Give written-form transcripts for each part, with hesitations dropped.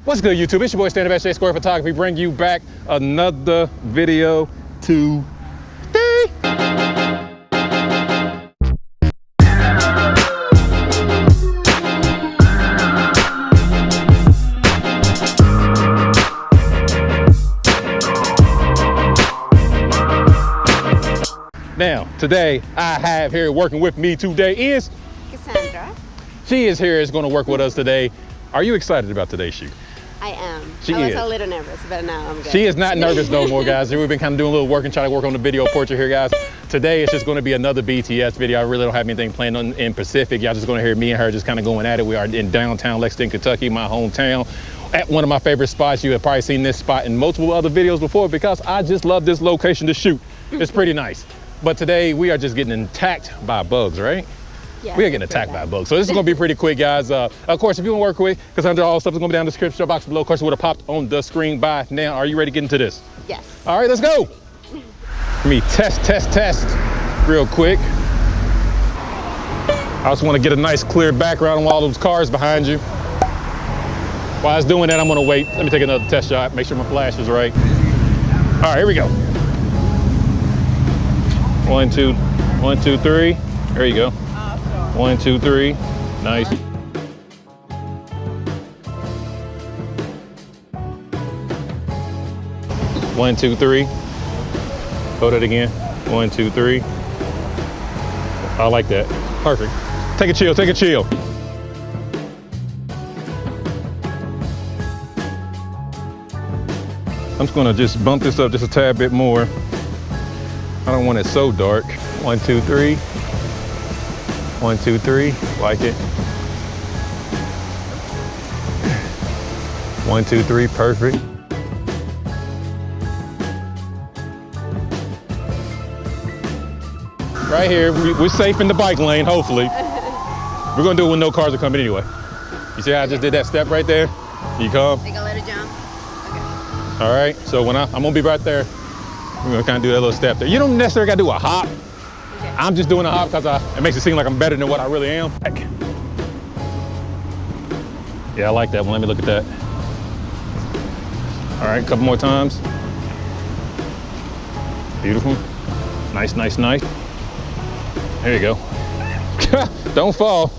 What's good, YouTube? It's your boy Stand Up at Square Photography, bring you back another video today. Now, today I have here working with me today is Cassandra. She is here, is going to work with us today. Are you excited about today's shoot? I am. I was a little nervous, but now I'm good. She is not nervous no more, guys. We've been kind of doing a little work and trying to work on the video portrait here, guys. Today it's just going to be another BTS video. I really don't have anything planned on in Pacific. Y'all just going to hear me and her just kind of going at it. We are in downtown Lexington, Kentucky, my hometown, at one of my favorite spots. You have probably seen this spot in multiple other videos before because I just love this location to shoot. It's pretty nice. But today we are just getting attacked by bugs, right? Yeah, we are getting attacked by bugs. So this is gonna be pretty quick, guys. Of course, if you wanna work quick, because under all the stuff is gonna be down in the description box below. Of course, it would have popped on the screen by now. Are you ready to get into this? Yes. All right, let's go. Let me test real quick. I just wanna get a nice clear background on all those cars behind you. While I was doing that, I'm gonna wait. Let me take another test shot, make sure my flash is right. All right, here we go. 1, 2, 1, 2, 3. There you go. 1, 2, 3. Nice. One, 2, 3. Hold it again. 1, 2, 3. I like that. Perfect. Take a chill, take a chill. I'm just gonna just bump this up just a tad bit more. I don't want it so dark. 1, 2, 3. 1, 2, 3. Like it. 1, 2, 3. Perfect. Right here, we're safe in the bike lane, hopefully. We're gonna do it when no cars are coming anyway. You see how I just did that step right there? You come. Take a little jump. Okay. All right, so when I'm gonna be right there, we're gonna kind of do that little step there. You don't necessarily gotta do a hop. Okay. I'm just doing a hop because it makes it seem like I'm better than what I really am. Yeah, I like that one. Let me look at that. All right, a couple more times. Beautiful. Nice, nice, nice. There you go. Don't fall.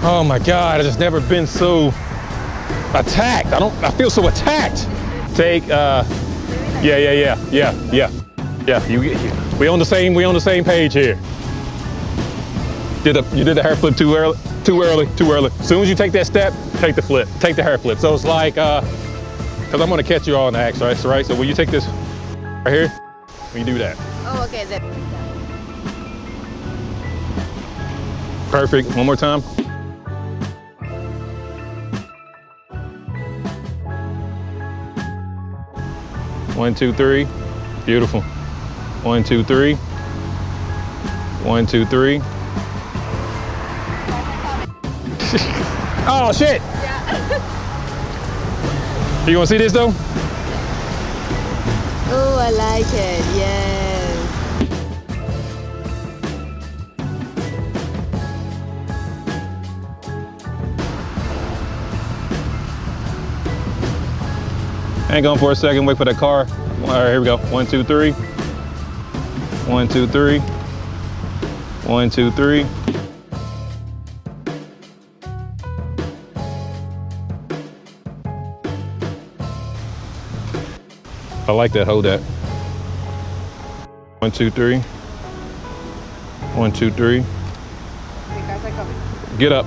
Oh my God, I've just never been so attacked. I feel so attacked. Take, yeah. We on the same page here. You did the hair flip too early. As soon as you take that step, take the flip, take the hair flip. So it's like, cause I'm gonna catch you all in the act, right? So when you take this right here, when you do that. Oh, okay. Perfect, one more time. One, 2, 3, beautiful. 1, 2, 3. 1, 2, 3. Oh shit! Yeah. You wanna see this though? Oh, I like it. Yes. Hang on for a second, wait for that car. All right, here we go. 1, 2, 3. 1, 2, 3. 1, 2, 3. I like that, hold that. 1, 2, 3. 1, 2, 3. The cars are coming. Get up.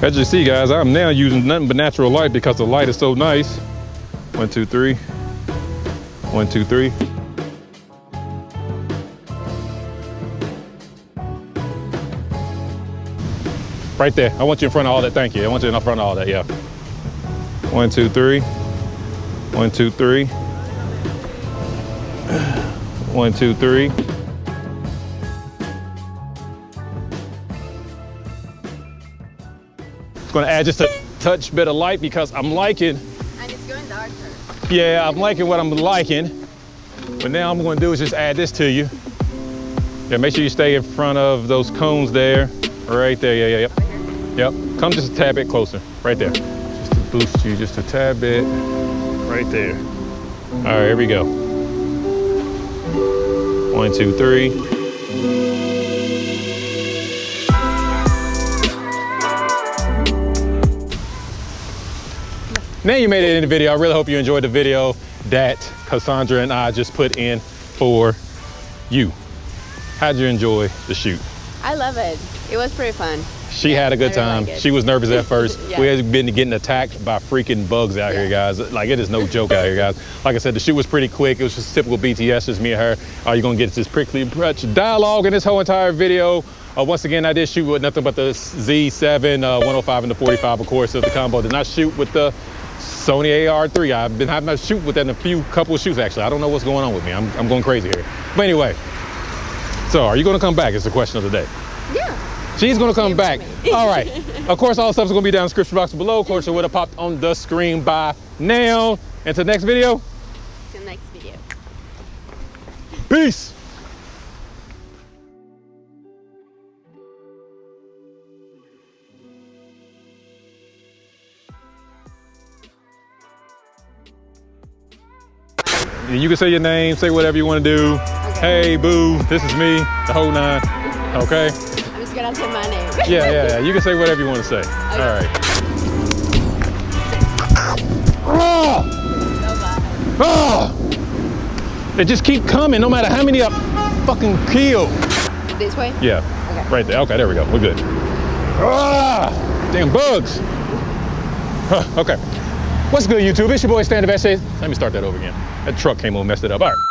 As you see, guys, I'm now using nothing but natural light because the light is so nice. 1, 2, 3. 1, 2, 3. Right there. I want you in front of all that. Thank you. I want you in front of all that. Yeah. 1, 2, 3. 1, 2, 3. 1, 2, 3. It's gonna add just a touch bit of light because I'm liking. And it's going dark. darker. Yeah, I'm liking what I'm liking. But now I'm gonna do is just add this to you. Yeah, make sure you stay in front of those cones there. Right there, yeah, yep. Yep, come just a tad bit closer, right there. Just to boost you just a tad bit, right there. All right, here we go. 1, 2, 3. Now you made it in the video. I really hope you enjoyed the video that Cassandra and I just put in for you. How'd you enjoy the shoot? I love it. It was pretty fun. She had a good time. Like She was nervous at first. Yeah. We had been getting attacked by freaking bugs out here, guys. Like, it is no joke out here, guys. Like I said, the shoot was pretty quick. It was just typical BTS, just me and her. All you're gonna get is this prickly much dialogue in this whole entire video. Once again, I did shoot with nothing but the Z7, 105 and the 45, of course, of the combo. Did not shoot with the Sony AR3. I've been having to shoot with that in a couple of shoots, actually. I don't know what's going on with me. I'm going crazy here. But anyway, so are you gonna come back? It's the question of the day. Yeah. She's gonna come back. All right. Of course, all the stuff is gonna be down in the description box below. Of course, it would have popped on the screen by now. Until the next video. Till next video. Peace. You can say your name, say whatever you want to do. Okay. Hey, boo, this is me, the whole nine. Okay? I'm just gonna say my name. Yeah. You can say whatever you want to say. Okay. All right. Bye. They just keep coming, no matter how many I fucking kill. This way? Yeah. Okay. Right there. Okay, there we go. We're good. Damn bugs. Okay. What's good, YouTube? It's your boy Stan the Best. Let me start that over again. That truck came on, messed it up. All right.